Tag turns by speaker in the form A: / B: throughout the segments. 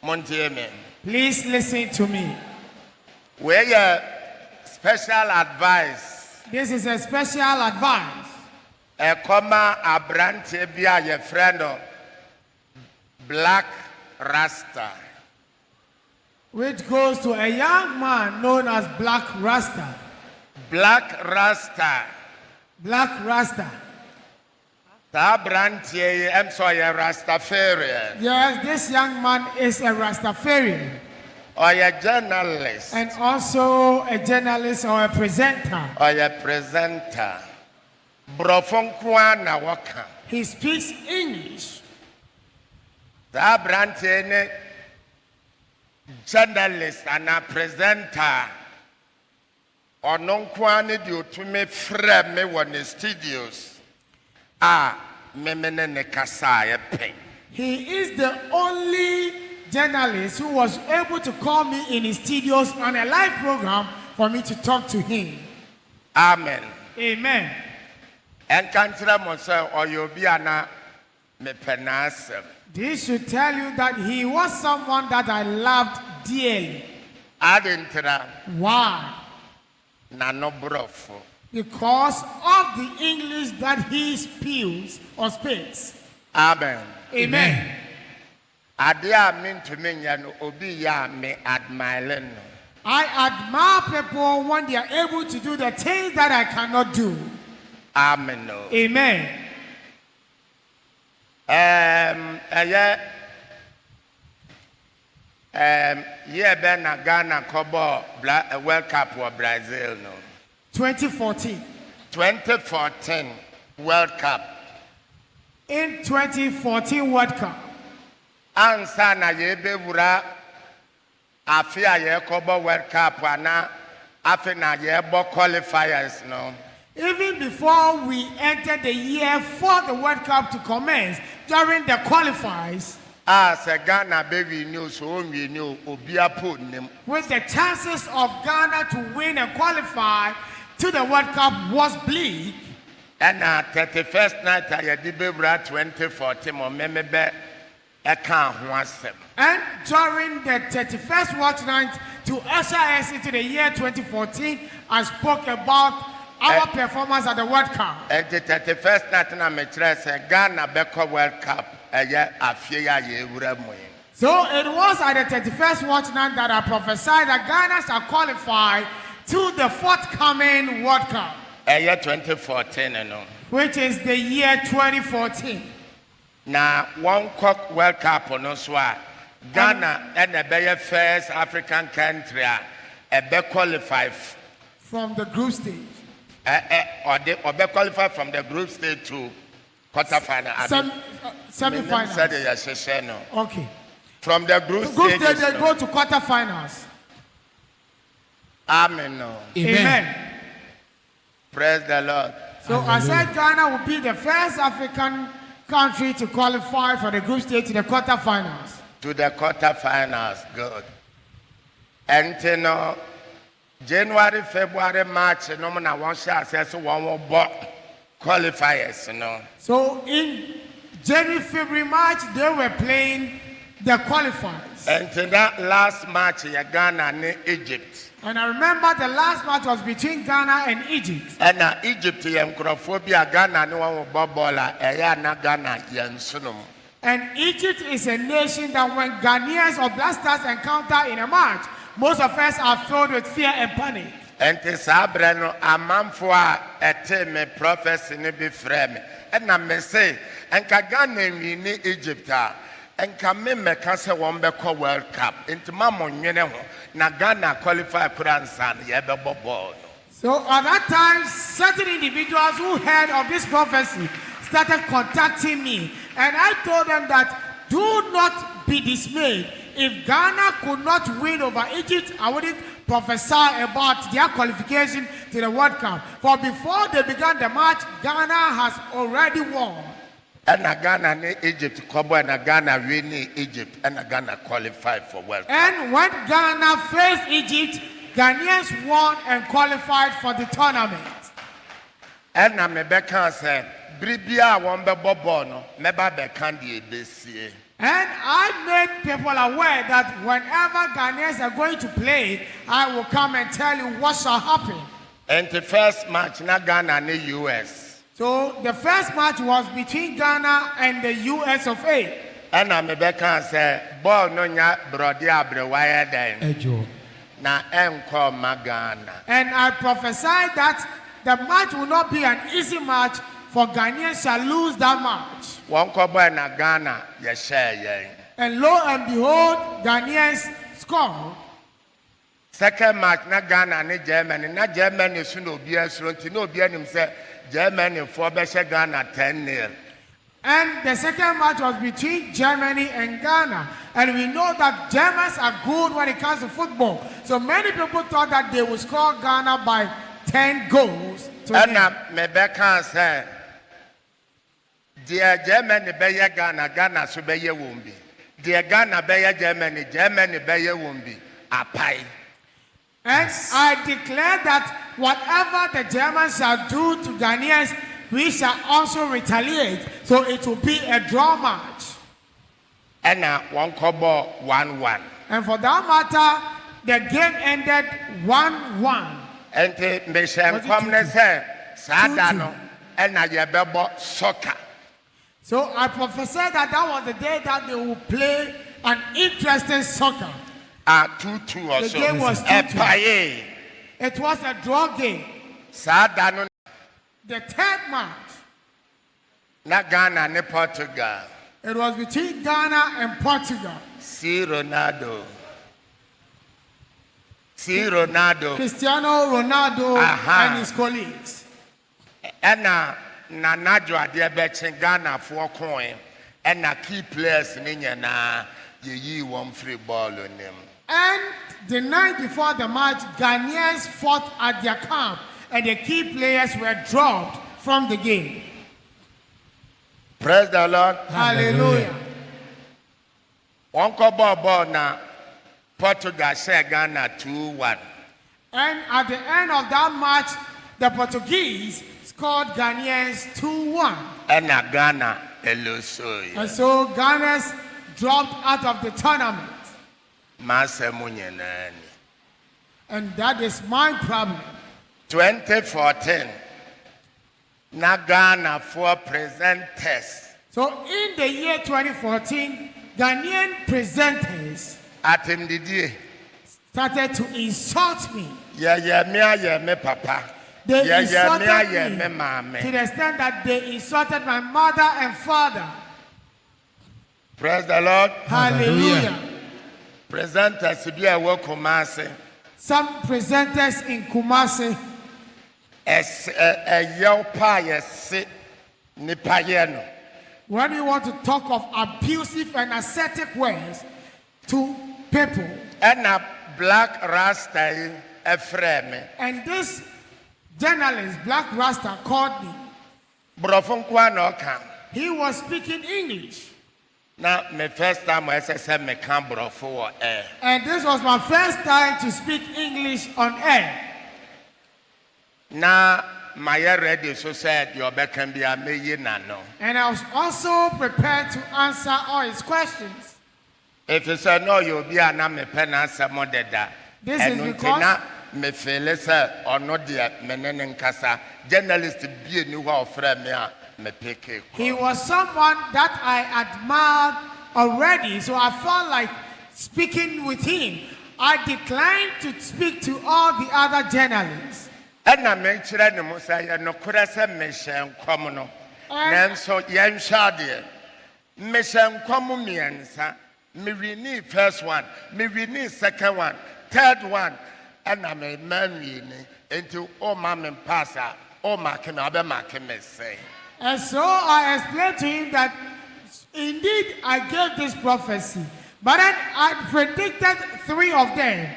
A: Please listen to me.
B: Where special advice.
A: This is a special advice.
B: A comma abrante bia your friend of Black Rasta.
A: Which goes to a young man known as Black Rasta.
B: Black Rasta.
A: Black Rasta.
B: Abrante, I'm sorry, a Rastafarian.
A: Yes, this young man is a Rastafarian.
B: Or a journalist.
A: And also a journalist or a presenter.
B: Or a presenter. Brofonkwana waka.
A: He speaks English.
B: Abrante, journalist and a presenter. Or non kwani do to me frame me one the studios.
A: He is the only journalist who was able to call me in his studios on a live program for me to talk to him.
B: Amen.
A: Amen.
B: And consider myself or you'll be an me penasem.
A: This should tell you that he was someone that I loved dearly. Why?
B: Nano brofo.
A: Because of the English that he spews or speaks.
B: Amen.
A: Amen.
B: Adia mean to me no obi ya me admire.
A: I admire people when they are able to do the things that I cannot do.
B: Amen.
A: Amen.
B: Ben Ghana Kobo World Cup or Brazil no.
A: 2014.
B: 2014 World Cup.
A: In 2014 World Cup.
B: Ansa na yebe wura afia ye Kobo World Cup ana afi na yebo qualifiers no.
A: Even before we entered the year for the World Cup to commence, during the qualifiers,
B: Ghana baby news so we knew obia put him.
A: With the chances of Ghana to win and qualify to the World Cup was bleak.
B: And 31st night I did 2014 or member I can't once.
A: And during the 31st watch night to usher us into the year 2014, I spoke about our performance at the World Cup.
B: And the 31st night I met Ghana Beko World Cup.
A: So it was at the 31st watch night that I prophesied that Ghana shall qualify to the forthcoming World Cup.
B: 2014,
A: which is the year 2014.
B: Now, one cock World Cup on us, Ghana and the first African country be qualified
A: from the group stage.
B: Or be qualified from the group stage to quarterfinal.
A: Semi-finals. Okay.
B: From the group stage,
A: they go to quarterfinals.
B: Amen.
A: Amen.
B: Praise the Lord.
A: So I said Ghana will be the first African country to qualify for the group stage to the quarterfinals.
B: To the quarterfinals, good. And you know, January, February, March, no man wants to access one more qualifiers, you know. So
A: in January, February, March, they were playing the qualifiers.
B: And to that last match, Ghana and Egypt.
A: And I remember the last match was between Ghana and Egypt.
B: And Egypt, Ghana, no one Ghana,
A: and Egypt is a nation that when Ghanaians or Blasters encounter in a match, most of us are filled with fear and panic.
B: And this abrano a man for a team prophecy ne be frame. And I say, and Ghana ni Egypt. And come me cancer one be called World Cup. Into Mamon, you know, na Ghana qualify Pransan, Yababo.
A: So at that time, certain individuals who heard of this prophecy started contacting me. And I told them that do not be dismayed. If Ghana could not win over Egypt, I wouldn't prophesy about their qualification to the World Cup. For before they began the match, Ghana has already won.
B: And Ghana and Egypt, and Ghana win Egypt, and Ghana qualified for World Cup.
A: And when Ghana faced Egypt, Ghanaians won and qualified for the tournament.
B: And Rebecca said, Bribia won the Bobono, never be candy this year.
A: And I made people aware that whenever Ghanaians are going to play, I will come and tell you what shall happen.
B: And the first match na Ghana and the US.
A: So the first match was between Ghana and the US of A.
B: And I'm a say, ball no nya brody abrewaya den. Na enko magana.
A: And I prophesied that the match will not be an easy match, for Ghanaians shall lose that match.
B: One kobo na Ghana ye share yen.
A: And lo and behold, Ghanaians scored.
B: Second match na Ghana and Germany. Na Germany soon no be asronti no be anim say Germany for be Ghana 10-0.
A: And the second match was between Germany and Ghana. And we know that Germans are good when it comes to football. So many people thought that they would score Ghana by 10 goals.
B: And Mebeka say, dear Germany be Ghana, Ghana so be wumbi. Dear Ghana be Germany, Germany be wumbi. Apai.
A: And I declare that whatever the Germans shall do to Ghanaians, we shall also retaliate. So it will be a draw match.
B: And one kobo 1-1.
A: And for that matter, the game ended 1-1.
B: And the mission come say, Sadano, and I soccer.
A: So I prophesied that that was the day that they will play an interesting soccer.
B: 2-2 or
A: the
B: so.
A: Game was 2-2. It was a draw game.
B: Sadano.
A: The third match.
B: Na Ghana and Portugal.
A: It was between Ghana and Portugal.
B: Ronaldo.
A: Cristiano Ronaldo and his colleagues.
B: And Nanadjo de betting Ghana for coin. And key players in ye one free ball on them.
A: And the night before the match, Ghanaians fought at their camp, and the key players were dropped from the game.
B: Praise the Lord.
A: Hallelujah.
B: One ball now. Portugal share Ghana 2-1.
A: And at the end of that match, the Portuguese scored Ghanaians 2-1.
B: And Ghana elusoy.
A: And so Ghana's dropped out of the tournament. And that is my problem.
B: 2014. Na Ghana for presenters.
A: So in the year 2014, Ghanaian presenters started to insult me.
B: Me papa.
A: They insulted me to the extent that they insulted my mother and father.
B: Praise the Lord.
A: Hallelujah.
B: Presenters do a work Kumasi.
A: Some presenters in Kumasi. When you want to talk of abusive and ascetic words to people.
B: And a black rasta Ephraim.
A: And this journalist, Black Rasta, called me. He was speaking English.
B: Now, my first time I said, me can't brofo air.
A: And this was my first time to speak English on air.
B: Now, my ready so said, your back can be a million.
A: And I was also prepared to answer all his questions.
B: If you say no, you'll be an army pen answer more than that.
A: This is because
B: me feel or not dear menen kasa journalist be new friend me pick.
A: He was someone that I admired already, so I felt like speaking with him. I declined to speak to all the other journalists.
B: And I mentioned no say no could say mission come no. So yen shade mission come miensa. Me renew first one, me renew second one, third one, and I'm a man into all my men passer, all my can say.
A: And so I explained to him that indeed I gave this prophecy, but then I predicted 3 of them.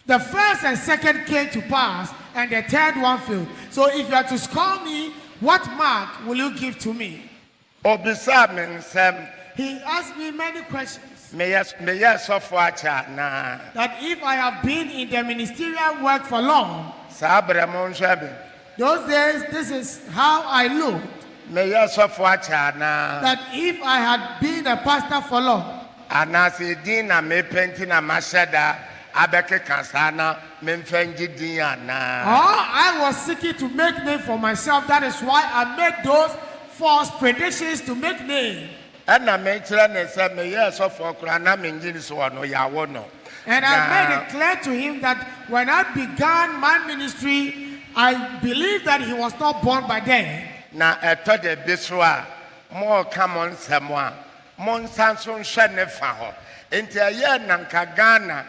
A: The first and second came to pass, and the third one failed. So if you are to score me, what mark will you give to me? He asked me many questions. That if I have been in the ministerial work for long, those days, this is how I looked.
B: me yeso for achana
A: that if I had been a pastor for long,
B: anase din na me penti na mashada abeke kansana me mfenji din ana
A: I was seeking to make name for myself. That is why I made those false predictions to make name.
B: ana me kire ne se me yeso for koraa na me ngini so no yawo no.
A: And I made it clear to him that when I began my ministry, I believed that he was not born by then.
B: Na eto de biswa mo come on semwa mon sanso nhwe ne fa ho enti aye na nka Ghana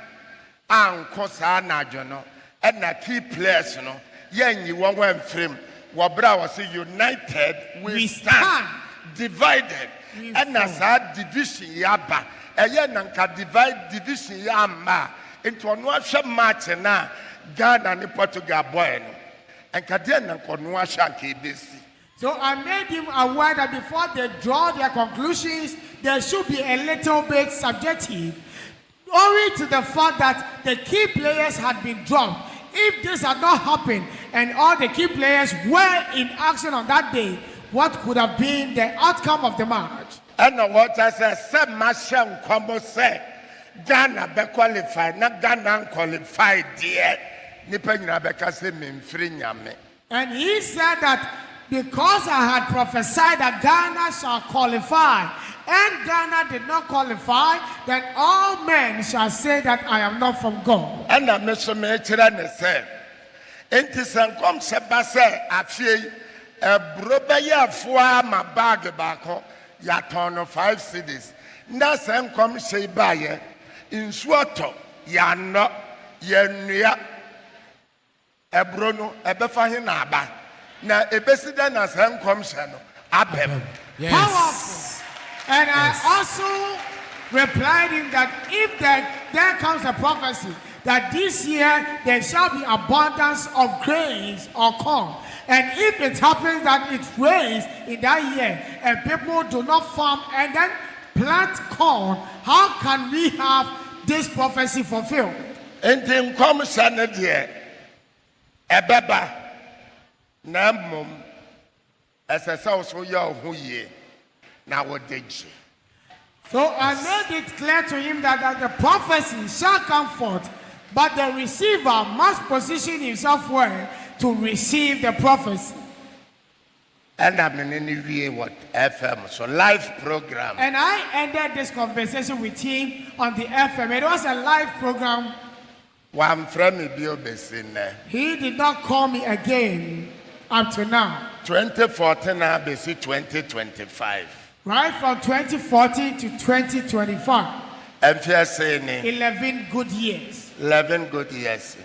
B: anko sa na adwono e na key players no yanyi won wan frame wo bra was united we stand divided and na sa division yaba aye na nka divide division ya ma enti ono ahwe match na Ghana ne Portugal boy no enka de na nkono ahwe anka ebesi.
A: So I made him aware that before they draw their conclusions, there should be a little bit subjective, owing to the fact that the key players had been dropped. If this had not happened and all the key players were in action on that day, what could have been the outcome of the match?
B: And what I said, Masha Combo said, Ghana be qualified, not Ghana qualified yet. Nipena Becase mean free nyame.
A: And he said that because I had prophesied that Ghana shall qualify, and Ghana did not qualify, then all men shall say that I am not from God.
B: And I miss me children say, Entisan come sebase afie a brobaya for my bag back ya turn of 5 cities. Nasan come say baye in Swato ya no ya ebrono ebefa na aba. Na ebesida na san komsha no abem.
A: Yes. Powerful. And yes. I also replied in that if there comes a prophecy that this year there shall be abundance of grains or corn, and if it happens that it rains in that year and people do not farm and then plant corn, how can we have this prophecy fulfilled?
B: Enti komsha ne de ebeba na mom esesa so ya ohuye na wodeji.
A: So I made it clear to him that the prophecy shall come forth, but the receiver must position himself well to receive the prophecy.
B: And I'm in what FM, so live program.
A: And I ended this conversation with him on the FM. It was a live program. He did not call me again up to now.
B: 2014 BC 2025.
A: Right from 2014 to 2025.
B: And if you're saying
A: 11 good years.
B: 11 good years.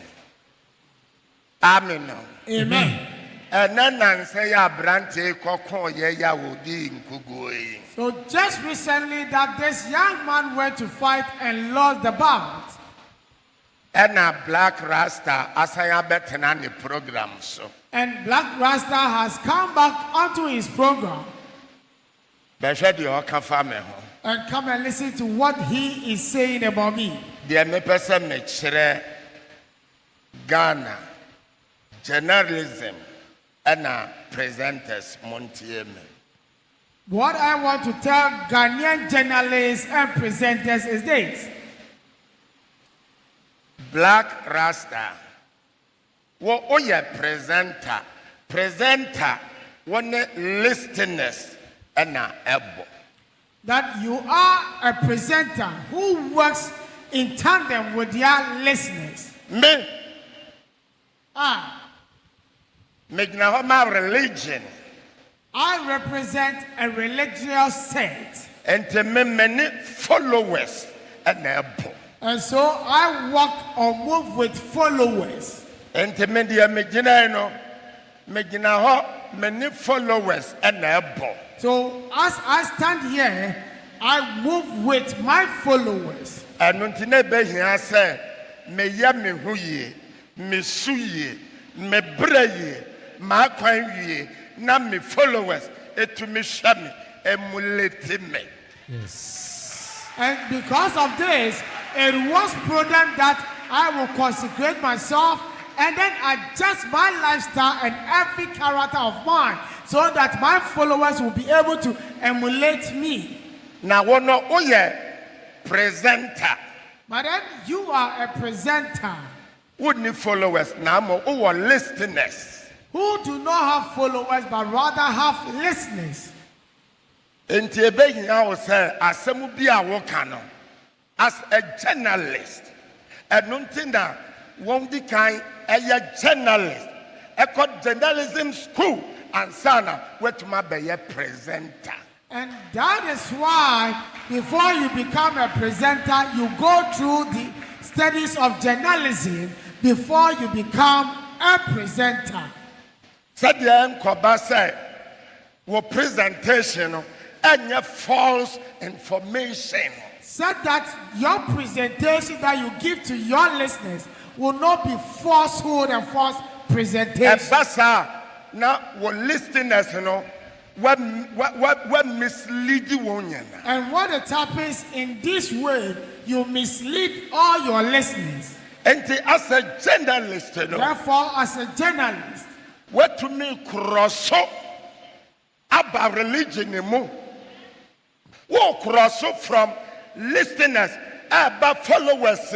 B: Amen.
A: Amen.
B: And then I say, Brante Koko Yaya Wudi in Kugui.
A: So just recently that this young man went to fight and lost the bout.
B: And a Black Rasta Asaya Betanani program so.
A: And Black Rasta has come back onto his program. And come and listen to what he is saying about me.
B: Dear me person me chere Ghana journalism and presenters Montieme.
A: What I want to tell Ghanaian journalists and presenters is this.
B: Black Rasta, what oye presenter, one listeners and ebo.
A: That you are a presenter who works in tandem with your listeners.
B: Me, my religion.
A: I represent a religious sect.
B: And to me many followers and ebo.
A: And so I walk or move with followers.
B: And to me many followers and ebo.
A: So as I stand here, I move with my followers.
B: And untine be here say me ya me huye, me suye, me breye, ma kwan wie, na me followers etu me shame, emulate me.
A: Yes. And because of this, it was prudent that I will consecrate myself and then adjust my lifestyle and every character of mine so that my followers will be able to emulate me.
B: Now, one presenter.
A: But then you are a presenter.
B: Wouldn't followers now more listeners
A: who do not have followers but rather have listeners.
B: Enti ebehia wo say asemu bi a wo ka as a journalist enunti na won di kan eye journalist ekọ journalism school and sana wetuma be ye presenter.
A: And that is why before you become a presenter you go through the studies of journalism before you become a presenter.
B: Said the enkoba say wo presentation and your false information.
A: Said that your presentation that you give to your listeners will not be falsehood and false presentation.
B: Now, what listeners, what mislead you.
A: And what it happens in this way, you mislead all your listeners.
B: And as a journalist,
A: therefore, as a journalist,
B: what to me cross about religion, cross from listeners about followers.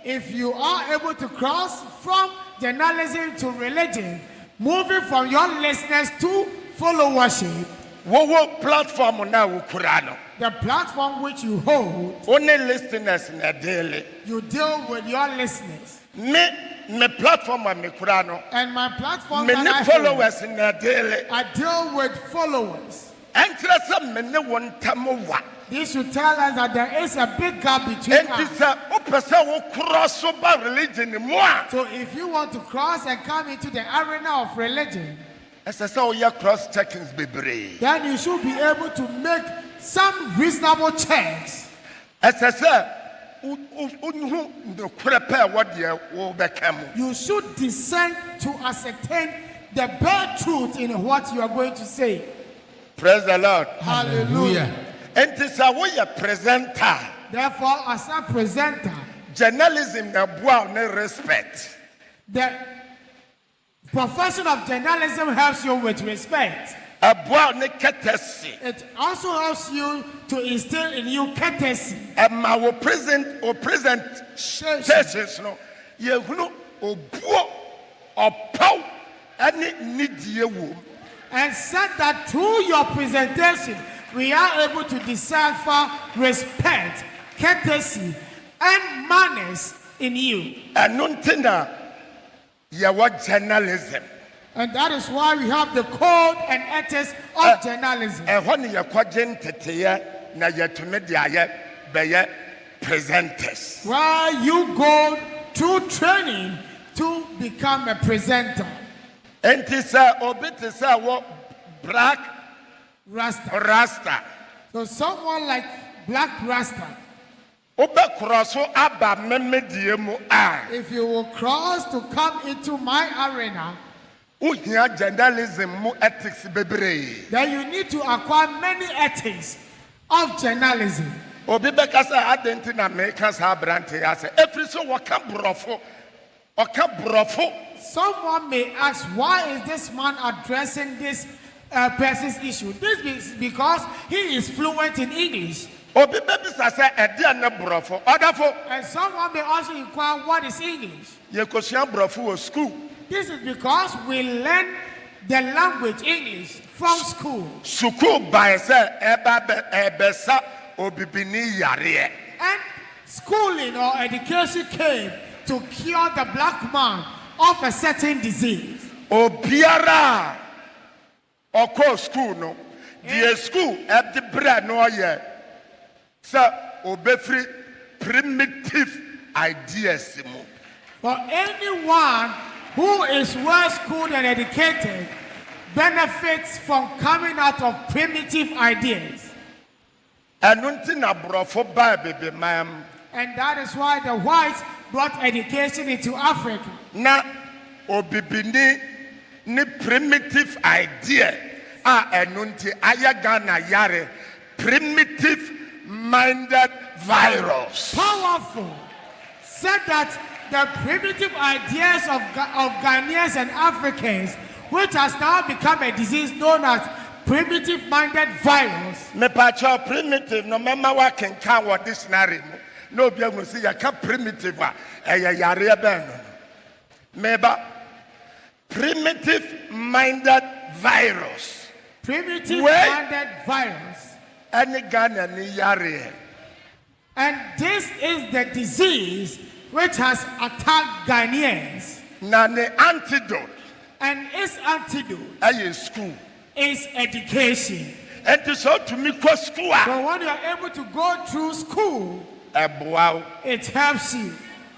A: If you are able to cross from journalism to religion, moving from your listeners to followership,
B: what platform now koraa
A: the platform which you hold,
B: only listeners in a daily.
A: You deal with your listeners.
B: Me platform and me koraa
A: and my platform
B: me
A: that I
B: followers in a daily.
A: I deal with followers. This should tell us that there is a big gap between us. So if you want to cross and come into the arena of religion, then you should be able to make some reasonable checks. You should discern to ascertain the bare truth in what you are going to say.
B: Praise the Lord.
A: Hallelujah.
B: And this is a presenter.
A: Therefore, as a presenter,
B: journalism na boa ne respect.
A: The profession of journalism helps you with respect. It also helps you to instill in you courtesy.
B: And my present churches no ye hunu obuo opaw ani nidie wo.
A: And said that through your presentation, we are able to decipher respect, courtesy, and manners in you.
B: And journalism.
A: And that is why we have the code and ethics of journalism.
B: And when you are na presenters.
A: Why you go through training to become a presenter.
B: And this what black Rasta.
A: So someone like Black Rasta. If you will cross to come into my arena, then you need to acquire many ethics of journalism. Someone may ask, why is this man addressing this person's issue? This is because he is fluent in English. And someone may also inquire, what is English? This is because we learn the language English from school. And schooling or education came to cure the black man of a certain disease.
B: Obiara oko school no. The school at the bread no ye. So obefri primitive ideas.
A: For anyone who is well schooled and educated benefits from coming out of primitive ideas.
B: And
A: that is why the whites brought education into Africa.
B: Na obibini ni primitive idea enunti ayagana yare primitive minded virus.
A: Powerful. Said that the primitive ideas of Ghanaians and Africans which has now become a disease known as primitive-minded virus.
B: Me pacho primitive no mema wa kenkan wo dictionary mu. No bia go see ya ka primitive a yare ben no. Meba primitive-minded virus.
A: Primitive-minded virus.
B: Any Ghana ni yare.
A: And this is the disease which has attacked Ghanaians.
B: Na the antidote.
A: And its antidote
B: school.
A: Is education.
B: And to so to me go school.
A: So when you are able to go through school,
B: wow.
A: It helps you.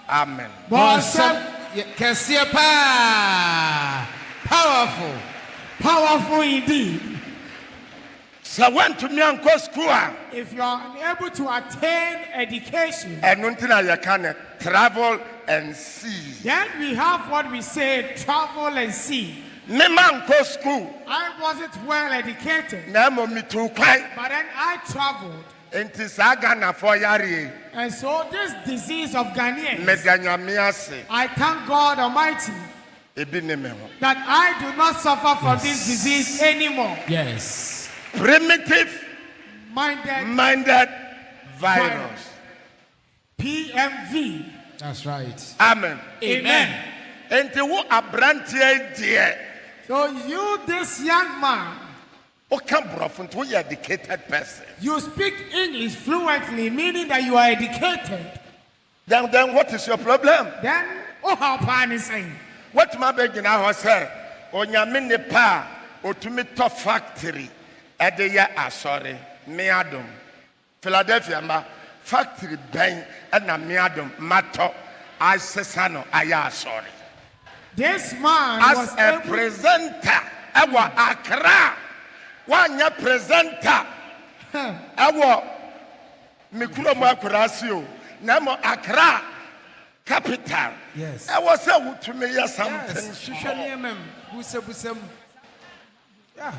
B: Amen.
A: Powerful. Powerful indeed.
B: So when to me and go school.
A: If you are unable to attain education,
B: and nothing I can travel and see.
A: Then we have what we say, travel and see.
B: Me man go school.
A: I wasn't well educated.
B: Na mo mi tu kwai.
A: But then I traveled.
B: Enti sa Ghana for yare.
A: And so this disease of Ghanaians,
B: me
A: I thank God Almighty that I do not suffer from this disease anymore.
B: Yes. Primitive-minded virus.
A: PMV.
C: That's right.
B: Amen.
A: Amen.
B: Enti wo abrantie die.
A: So you, this young man,
B: educated person.
A: You speak English fluently, meaning that you are educated.
B: Then what is your problem?
A: Then, how pan is saying?
B: What my begin I say? Onyame pa otumi to factory. Edeya sorry. Meadom. Philadelphia ma factory ben na meadom mato asesano aya sorry.
A: This man
B: as
A: was
B: a presenter. Ewa Accra. Wanya presenter. Ewa Mikuro mo akurasio. Namo Accra capital.
C: Yes.
B: I was able to me something.
C: Yeah.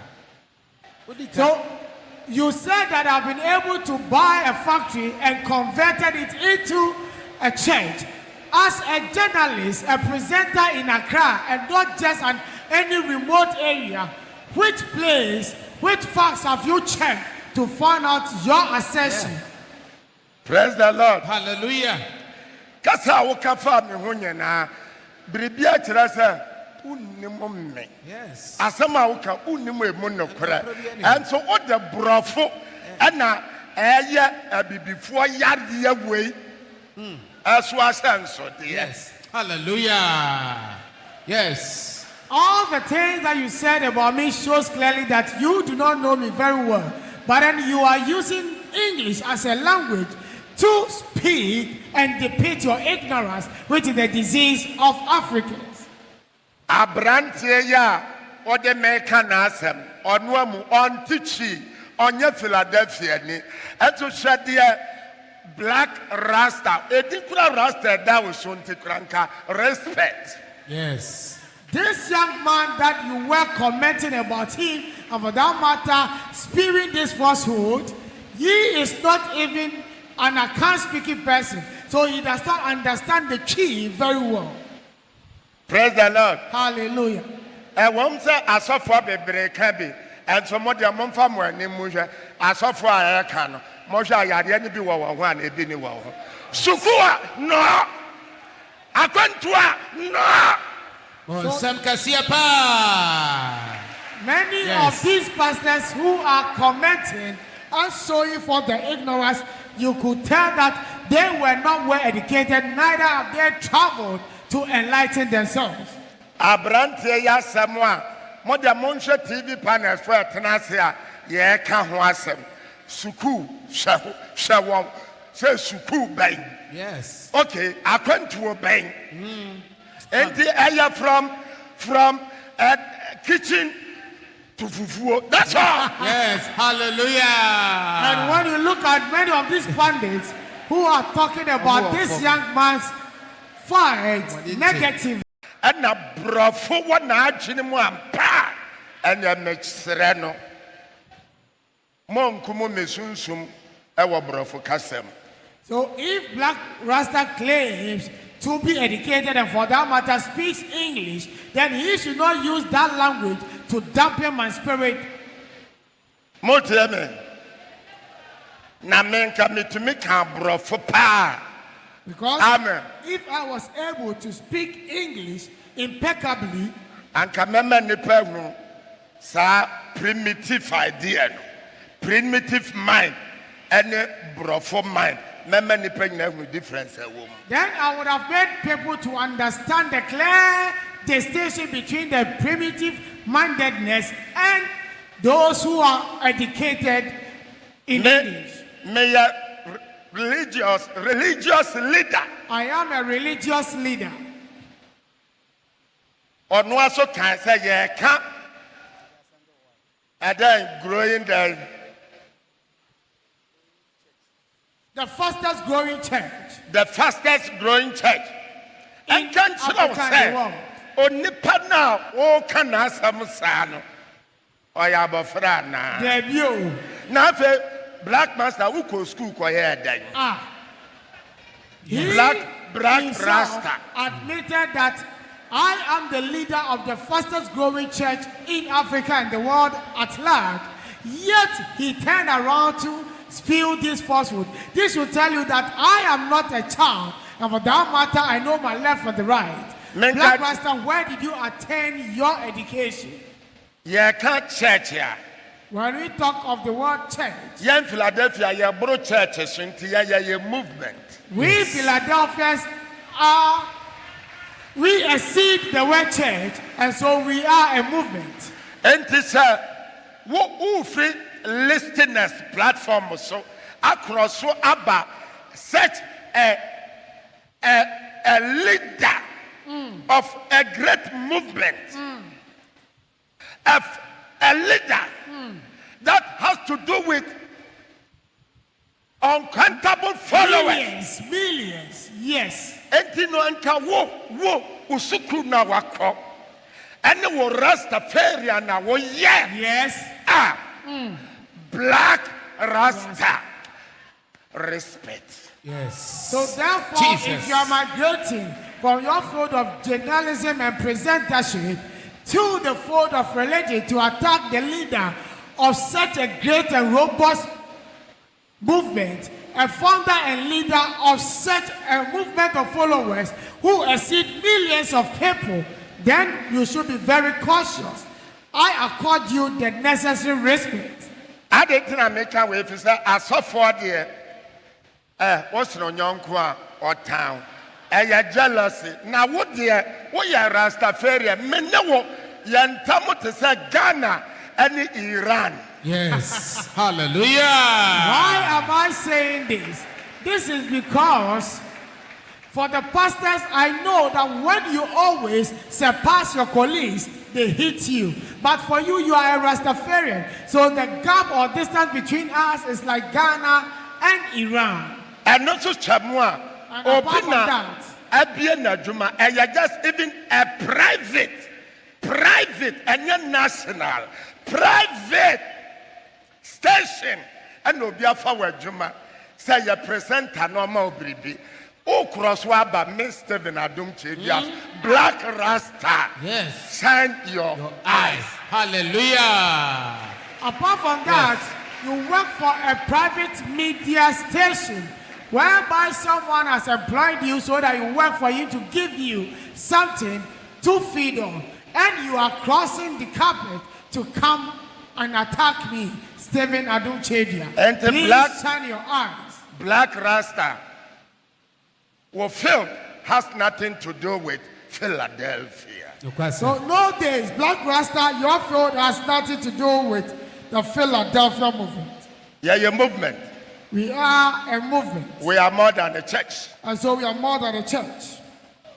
A: So you said that I've been able to buy a factory and converted it into a church. As a journalist, a presenter in Accra, and not just in any remote area, which place, which facts have you checked to find out your assertion?
B: Yeah. Praise the Lord.
C: Hallelujah.
B: Kasa wokafa me ho nyana bribia kire se unnim me.
C: Yes.
B: Asama woka unnim emu no kora. Enso wo de brofo na eye abibifo yade awei.
C: Yes. Hallelujah. Yes.
A: All the things that you said about me shows clearly that you do not know me very well. But then you are using English as a language to speak and depict your ignorance, which is the disease of Africans.
B: Abrantie ya ode meka na asem onu amu ontichi onye Philadelphia ni eto hwede black rasta edinkura rasta da wo sonti kranka respect.
C: Yes.
A: This young man that you were commenting about him, and for that matter, spewing this falsehood, he is not even an account-speaking person, so he does not understand the key very well.
B: Praise the Lord.
A: Hallelujah.
B: And one say asofo bebre ka bi, and some of them momfa mo anim mu hwe asofo a eka no mo hwe ayade ni bi wo ho an ebi ni wo ho. Sukua no. Akwantua no.
A: Many of these pastors who are commenting and showing for the ignorance, you could tell that they were not well educated, neither have they traveled to enlighten themselves.
B: Abrantie ya samwa mo de monhwe TV panels for tenase ye ka ho asem suku hwewon say suku ben.
C: Yes.
B: Okay, akwantuo ben. And the area from kitchen to fufuo. That's all.
C: Yes, hallelujah.
A: And when you look at many of these pundits who are talking about this young man's fight negative.
B: And na brofo wa na agene mu ampa and ya mexere no. Mo nkumo mesunsum e wo brofo kasem.
A: So if Black Rasta claims to be educated and for that matter speaks English, then he should not use that language to dampen my spirit.
B: Motieme. Na menka mitumi ka brofo pa.
A: Because
B: Amen.
A: if I was able to speak English impeccably,
B: Anka mema nipa hu sa primitive idea no. Primitive mind and brofo mind. Mema nipa nyina hu difference e wo mu.
A: then I would have made people to understand the clear distinction between the primitive mindedness and those who are educated in English.
B: Me ya religious leader.
A: I am a religious leader.
B: Ono aso kan say ye ka adɛn growing
A: The fastest growing church
B: the fastest growing church.
A: in
B: And can
A: Africa and the world.
B: onipa na o kana asam saa no ɔyɛ abɔfra na
A: Debut.
B: na afei black master who go school kɔyɛ ɛdɛn
A: He
B: black
A: himself
B: rasta.
A: admitted that I am the leader of the fastest growing church in Africa and the world at large. Yet he turned around to spew this falsehood. This will tell you that I am not a child, and for that matter, I know my left from the right.
B: Men
A: Black
B: ka-
A: Rasta, where did you attain your education?
B: yɛ ka church ya
A: When we talk of the word church,
B: yɛn Philadelphia yɛ boro church so nti yɛ movement.
A: we Philadelphians we exceed the word church, and so we are a movement.
B: Enti sɛ wo free listeners platform so across so aba such a leader of a great movement, of a leader that has to do with uncountable followers.
A: Millions, yes.
B: Enti no anka wo usukru na wako ene wo Rastafarian na wo
A: Yes.
B: Black Rasta. Respect.
C: Yes.
A: So therefore,
C: Jesus.
A: if you are migrating from your field of journalism and presentership to the field of religion to attack the leader of such a great and robust movement, a founder and leader of such a movement of followers who exceed millions of people, then you should be very cautious. I accord you the necessary respect.
B: I didn't make a way for say I saw for the what's no young or town. A jealousy. Now what dear, we are Rastafarian. Men know Yantamu to say Ghana and Iran.
C: Yes. Hallelujah.
A: Why am I saying this? This is because for the pastors, I know that when you always surpass your colleagues, they hit you. But for you, you are a Rastafarian. So the gap or distance between us is like Ghana and Iran.
B: And also Chamua.
A: And apart from that,
B: Abiana Juma, and you're just even a private and your national, private station. And no be a forward Juma. Say your presenter normal bribi. O crosswaba Mr. Adom Kyei-duah, Black Rasta.
C: Yes.
B: Shine your eyes.
C: Hallelujah.
A: apart from that, you work for a private media station whereby someone has employed you so that you work for him to give you something to feed on. And you are crossing the carpet to come and attack me, Stephen Adom Kyei-duah.
B: And the
A: Please
B: black-
A: shine your eyes.
B: Black Rasta. Well, film has nothing to do with Philadelphia.
A: So nowadays, Black Rasta, your field has nothing to do with the Philadelphia movement.
B: Yeah, your movement.
A: We are a movement.
B: We are more than a church.
A: And so we are more than a church.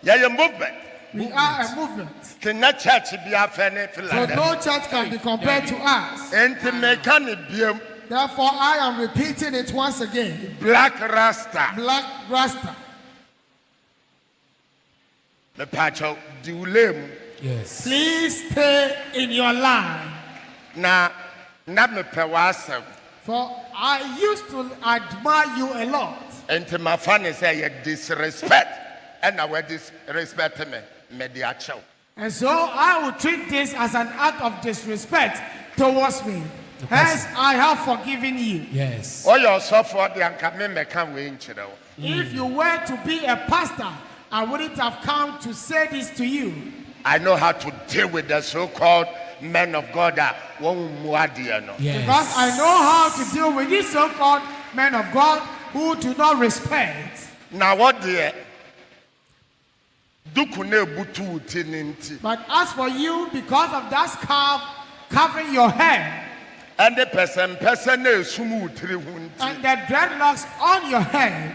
B: Yeah, your movement.
A: We are a movement.
B: Can that church be a fan
A: So
B: Philadelphia?
A: no church can be compared to us.
B: And to make an
A: Therefore, I am repeating it once again.
B: Black Rasta.
A: Black Rasta.
B: The patcho Dulem.
C: Yes.
A: Please stay in your line.
B: Na me pewasem.
A: For I used to admire you a lot.
B: And to my fan say you disrespect and I will disrespect me the actual.
A: And so I will treat this as an act of disrespect towards me. Hence, I have forgiven you.
C: Yes.
B: All your software, the Ankame can win.
A: If you were to be a pastor, I wouldn't have come to say this to you.
B: I know how to deal with the so-called men of God that won't
C: Yes.
A: Because I know how to deal with these so-called men of God who do not respect.
B: Now what dear? Dukune butu tininti.
A: But as for you, because of that scarf covering your head
B: And the person sumu trihunti.
A: and the dreadlocks on your head,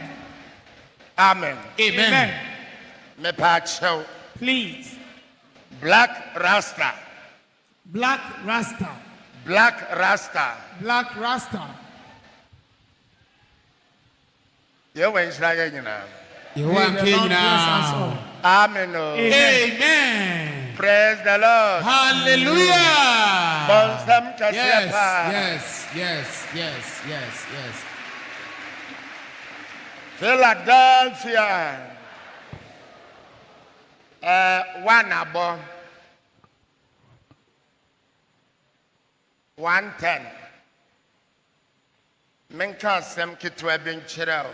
B: Amen.
C: Amen.
B: Me pacho.
A: please,
B: Black Rasta.
A: black rasta,
B: Black Rasta.
A: black rasta.
B: You went Israel now.
C: You
A: May
C: want
A: the
C: king
A: Lord bless us
C: now.
A: all.
B: Amen. Oh.
A: Amen.
C: Amen.
B: Praise the Lord.
C: Hallelujah.
B: Bonsam
C: Yes,
B: Kasiapa.
C: yes.
B: Philadelphia. One abo. 110. Menka sem kitwa bin chirao.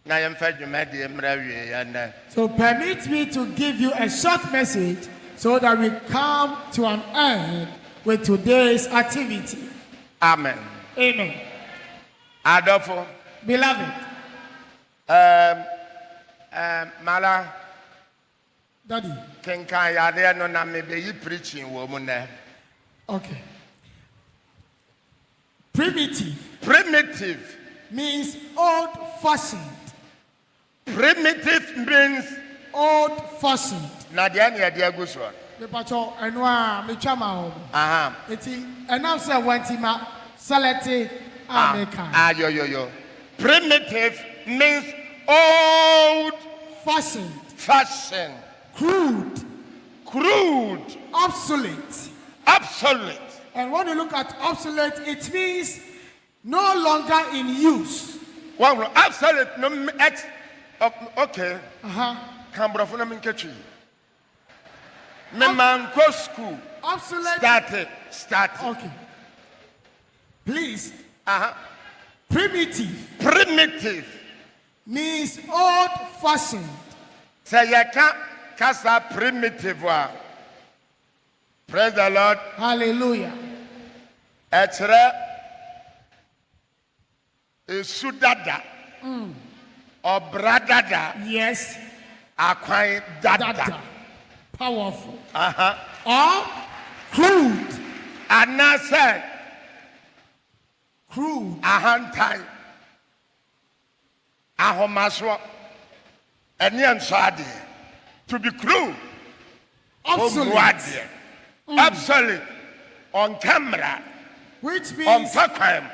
B: Na yemfa dwumadi emra wie ya.
A: So permit me to give you a short message so that we come to an end with today's activity.
B: Amen.
A: Amen.
B: Adolfo.
A: Beloved,
B: Mala
A: Daddy,
B: kenkan yade no na me be yi preaching wo mu na.
A: okay. Primitive
B: Primitive.
A: means old-fashioned.
B: Primitive means
A: Old-fashioned.
B: na de na de aguso.
A: Mepacho enwa metwama ho.
B: Aha.
A: Eti enam se wanti ma select American.
B: Yo. Primitive means old
A: Fashioned,
B: fashioned, crude,
A: obsolete.
B: obsolete.
A: And when you look at obsolete, it means no longer in use.
B: Well, obsolete no okay. Can brofo na minkechi. Me man go school.
A: Obsolete.
B: Started.
A: Okay. Please.
B: Aha.
A: Primitive means old-fashioned.
B: Say you can't kasa primitive wa. Praise the Lord.
A: Hallelujah.
B: Etre esudada. Obradada.
A: Yes.
B: Akwan dada.
A: Dada. Powerful.
B: Aha.
A: Or crude.
B: Anase
A: Crude.
B: ahantan. Ahomaswo. Eni ensade. To be crude.
A: Obsolete.
B: Obsolete. On camera.
A: Which
B: On
A: means
B: pakwan.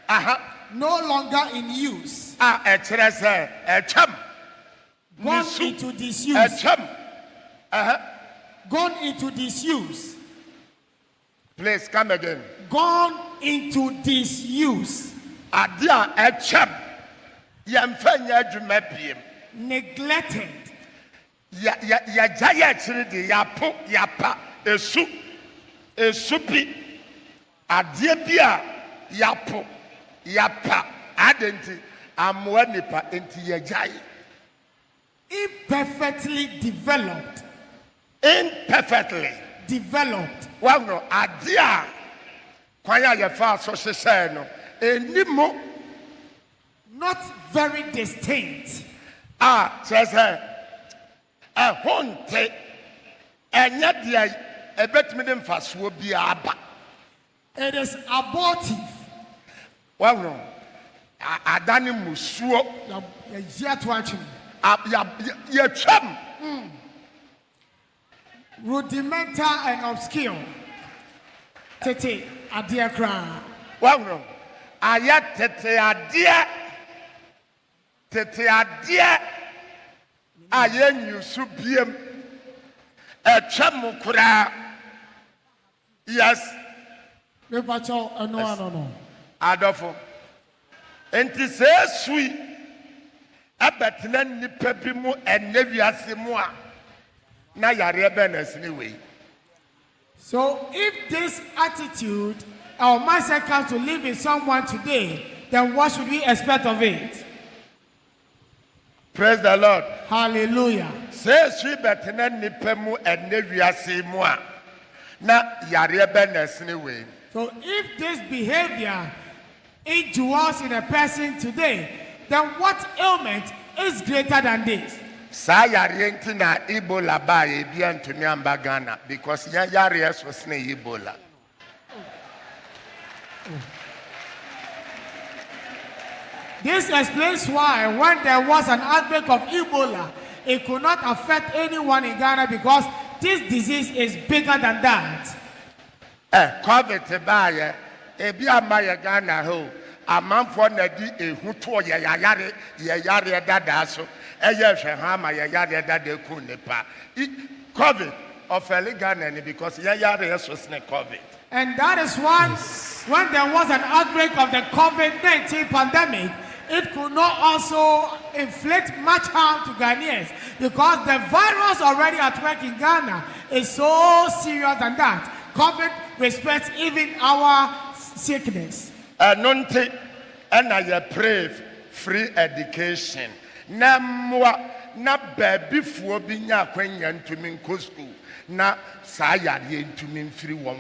B: Aha.
A: no longer in use.
B: Etre se echam.
A: Gone
B: Nisu.
A: into disuse.
B: Echam.
A: Gone into disuse.
B: Please come again.
A: Gone into disuse.
B: Adia echam. Yemfa nya adwuma piem.
A: Neglected.
B: Ya jaya chiri de yapo yapa esupi adie bia yapo yapa adenti amwa nipa enti ya jai.
A: Imperfectly developed.
B: Imperfectly
A: Developed.
B: wano adia kwanya yefa so sese no enimo
A: Not very distinct.
B: sese honte enya dia ebetimi de mfaso bi aba.
A: It is abortive.
B: wano adani musuo
A: Yet watching.
B: ya twam
A: Rudimental and obscure. Tete adia kra.
B: wano aya tete adia aye nyusu biem etwam koraa. Yes.
A: Mepacho no.
B: Adolfo enti se sui abetena nipa bi mu enne wiase mu a na yare be na sini we.
A: So if this attitude or mindset comes to live in someone today, then what should we expect of it?
B: Praise the Lord.
A: Hallelujah.
B: Say swi betena nipa mu enne wiase mu a na yare be na sini we.
A: So if this behavior indwells in a person today, then what ailment is greater than this?
B: Sa yare nti na Ebola ba e bia ntumi amba Ghana because ya yare so sne Ebola.
A: This explains why when there was an outbreak of Ebola, it could not affect anyone in Ghana because this disease is bigger than that.
B: COVID ba ye e bia ma ye Ghana ho amanfo na di ehu to ye yare dada so eye hwe ha ma ye yare dada ku nipa COVID of Ghana because ye yare so sne COVID.
A: And that is why when there was an outbreak of the COVID-19 pandemic, it could not also inflict much harm to Ghanaians because the virus already at work in Ghana is so serious than that. COVID respects even our sickness.
B: Nonte and I pray free education. Na mwa na baby fuo bi nya kwanya ntumi nko school na saa yare ntumi mfiri won